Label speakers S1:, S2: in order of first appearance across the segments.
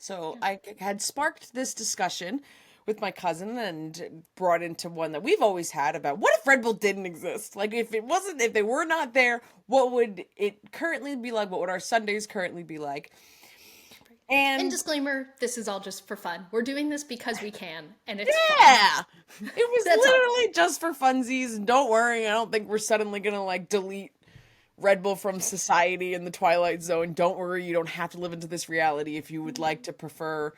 S1: So I had sparked this discussion with my cousin and brought into one that we've always had about what if Red Bull didn't exist? Like if they were not there, what would it currently be like? What would our Sundays currently be like?
S2: And
S1: And
S2: disclaimer, this is all just for fun. We're doing this because we can, and it's fun.
S1: yeah, it was
S2: That's all.
S1: literally just for funsies. And don't worry, I don't think we're suddenly gonna like delete Red Bull from society in the Twilight Zone. Don't worry, you don't have to live into this reality if you would like to prefer,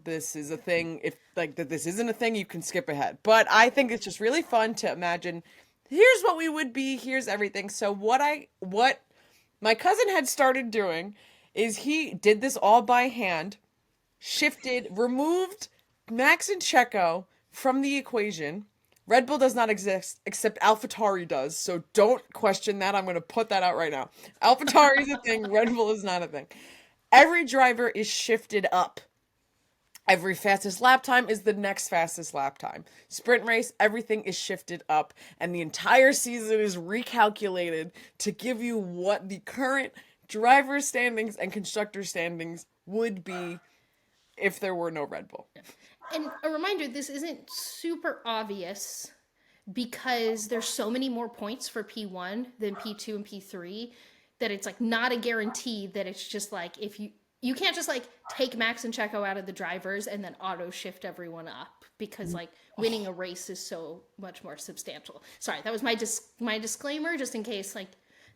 S1: this is a thing. If like that this isn't a thing, you can skip ahead. But I think it's just really fun to imagine here's what we would be, here's everything. So what my cousin had started doing is he did this all by hand, removed Max and Checo from the equation. Red Bull does not exist, except AlphaTauri does. So don't question that. I'm going to put that out right now. AlphaTauri is a thing. Red Bull is not a thing. Every driver is shifted up. Every fastest lap time is the next fastest lap time. Sprint race, everything is shifted up. And the entire season is recalculated to give you what the current driver standings and constructor standings would be if there were no Red Bull.
S2: And a reminder, this isn't super obvious because there's so many more points for P1 than P2 and P3 that it's like not a guarantee that it's just like if you can't just like take Max and Checo out of the drivers and then auto shift everyone up because like winning a race is so much more substantial. Sorry, that was my disclaimer just in case like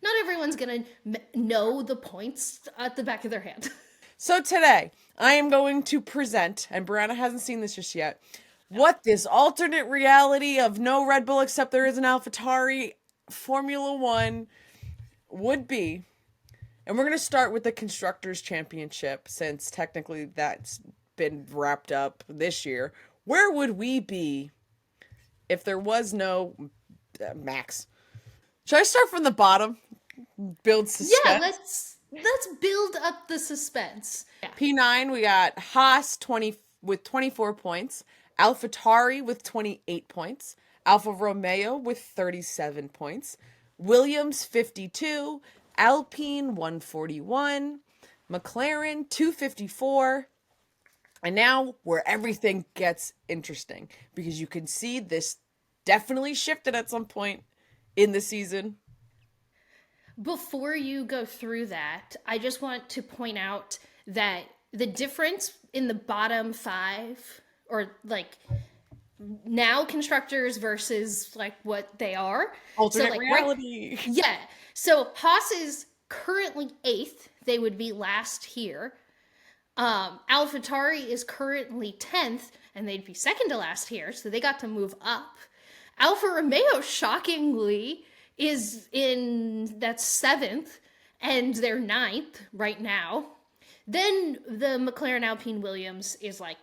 S2: not everyone's going to know the points at the back of their hand.
S1: So today, I am going to present, and Briana hasn't seen this just yet, what this alternate reality of no Red Bull except there is an AlphaTauri Formula One would be. And we're going to start with the Constructors Championship, since technically that's been wrapped up this year. Where would we be if there was no Max? Should I start from the bottom? Build suspense?
S2: Yeah, let's build up the suspense. Yeah.
S1: P9, we got Haas 20 with 24 points, AlphaTauri with 28 points, Alfa Romeo with 37 points, Williams 52, Alpine 141, McLaren 254. And now where everything gets interesting, because you can see this definitely shifted at some point in the season.
S2: Before you go through that, I just want to point out that the difference in the bottom five, or like now constructors versus like what they are.
S1: Alternate
S2: so like
S1: reality.
S2: Yeah. So Haas is currently 8th. They would be last here. AlphaTauri is currently 10th, and they'd be second to last here, so they got to move up. Alfa Romeo, shockingly, is in that's 7th, and they're 9th right now. Then the McLaren Alpine Williams is like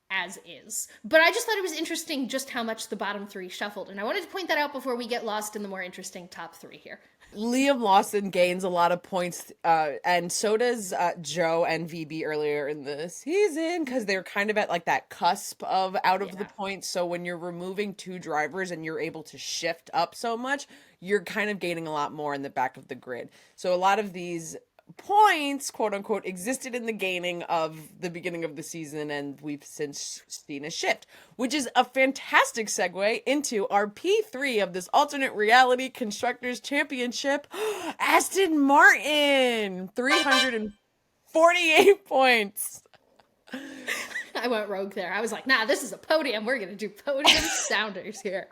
S2: as is. But I just thought it was interesting just how much the bottom three shuffled, and I wanted to point that out before we get lost in the more interesting top three here.
S1: Liam Lawson gains a lot of points, and so does Joe and VB earlier in the season, because they're kind of at like that cusp of out of the points. So when you're removing two drivers and you're able to shift up so much, you're kind of gaining a lot more in the back of the grid. So a lot of these points, quote unquote, existed in the gaining of the beginning of the season, and we've since seen a shift, which is a fantastic segue into our P3 of this alternate reality Constructors Championship. Aston Martin, 348 points.
S2: I went rogue there. I was like, nah, this is a podium. We're gonna do podium sounders here.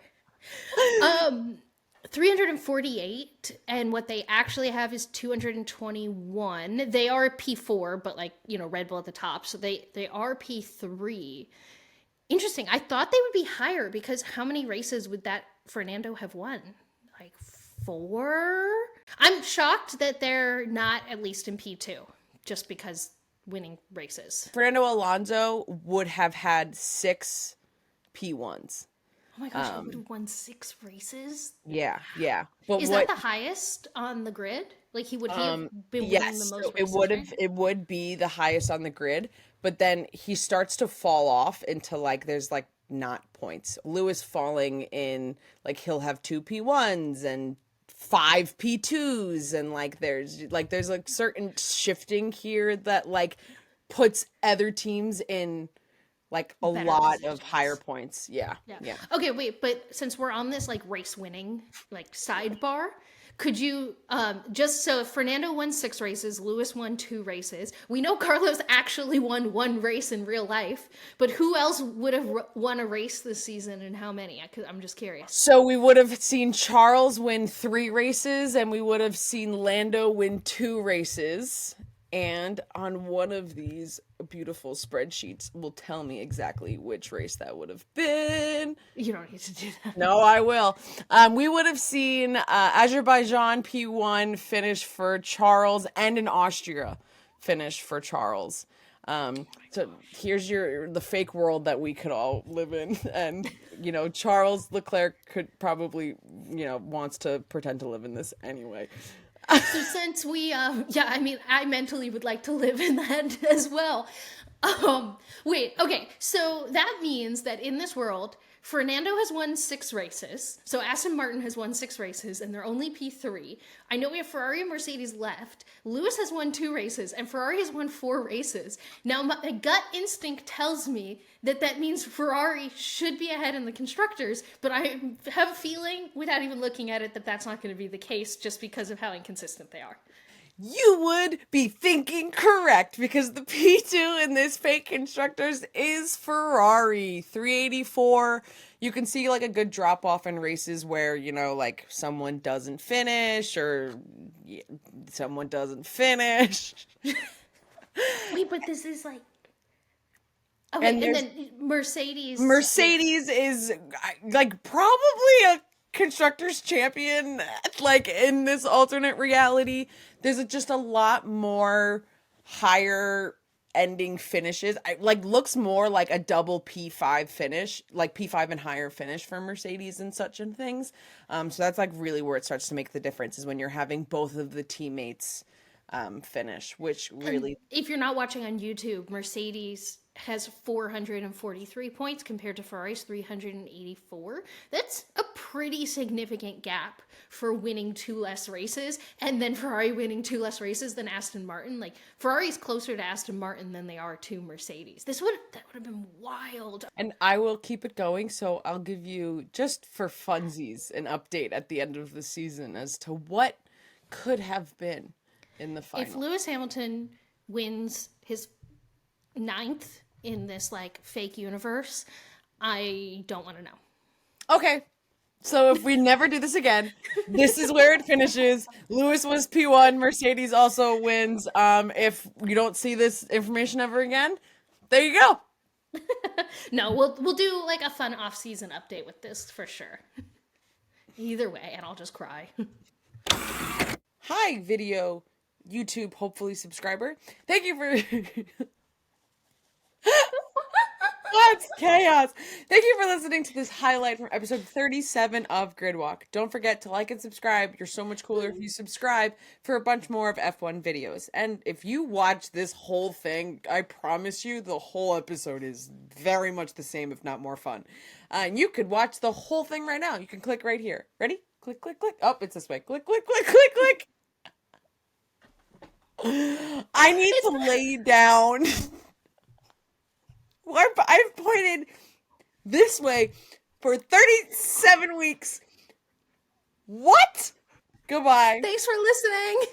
S2: 348, and what they actually have is 221. They are P4, but like, Red Bull at the top, so they are P3. Interesting. I thought they would be higher, because how many races would that Fernando have won? Like 4? I'm shocked that they're not at least in P2, just because winning races.
S1: Fernando Alonso would have had 6 P1s.
S2: Oh my gosh, he would have won 6 races?
S1: Yeah.
S2: But is that the highest on the grid? Like he would have been winning the most races,
S1: it would be the highest on the grid, but then he starts to fall off into like there's like not points. Lewis falling in, like he'll have 2 P1s and 5 P2s, and like there's certain shifting here that like puts other teams in like a
S2: Better
S1: lot
S2: positions.
S1: of higher points. Yeah.
S2: Okay, wait, but since we're on this like race winning like sidebar, could you just so if Fernando won 6 races, Lewis won 2 races. We know Carlos actually won 1 race in real life, but who else would have won a race this season and how many? I'm just curious.
S1: So we would have seen Charles win 3 races, and we would have seen Lando win 2 races. And on one of these beautiful spreadsheets will tell me exactly which race that would have been.
S2: You don't need to do that.
S1: No, I will. We would have seen Azerbaijan P1 finish for Charles and in Austria finish for Charles. So here's the fake world that we could all live in. And, Charles Leclerc could probably, wants to pretend to live in this anyway.
S2: So since we, I mentally would like to live in that as well. Wait, okay. So that means that in this world, Fernando has won 6 races. So Aston Martin has won 6 races, and they're only P3. I know we have Ferrari and Mercedes left. Lewis has won 2 races, and Ferrari has won 4 races. Now, my gut instinct tells me that means Ferrari should be ahead in the constructors, but I have a feeling, without even looking at it, that that's not going to be the case just because of how inconsistent they are.
S1: You would be thinking correct, because the P2 in this fake constructors is Ferrari. 384. You can see like a good drop off in races where, like someone doesn't finish or someone doesn't finish.
S2: Wait, but this is like... Okay, and then Mercedes
S1: is like probably a constructors champion, like in this alternate reality. There's just a lot more higher ending finishes. Looks more like a double P5 finish, like P5 and higher finish for Mercedes and such and things. So that's like really where it starts to make the difference, is when you're having both of the teammates finish, which really...
S2: And if you're not watching on YouTube, Mercedes has 443 points compared to Ferrari's 384. That's a pretty significant gap for winning 2 less races, and then Ferrari winning 2 less races than Aston Martin. Like, Ferrari's closer to Aston Martin than they are to Mercedes. That would have been wild.
S1: And I will keep it going, so I'll give you, just for funsies, an update at the end of the season as to what could have been in the final.
S2: If Lewis Hamilton wins his 9th in this like fake universe, I don't want to know.
S1: Okay, so if we never do this again, this is where it finishes. Lewis was P1, Mercedes also wins. If you don't see this information ever again, there you go.
S2: No, we'll do like a fun off-season update with this for sure. Either way, and I'll just cry.
S1: Hi, video YouTube hopefully subscriber. Thank you for... That's chaos. Thank you for listening to this highlight from episode 37 of Gridwalk. Don't forget to like and subscribe. You're so much cooler if you subscribe for a bunch more of F1 videos. And if you watch this whole thing, I promise you the whole episode is very much the same, if not more fun. And you could watch the whole thing right now. You can click right here. Ready? Click, click, click. Oh, it's this way. Click, click, click, click, click. I need to lay down. I've pointed this way for 37 weeks. What? Goodbye.
S2: Thanks for listening.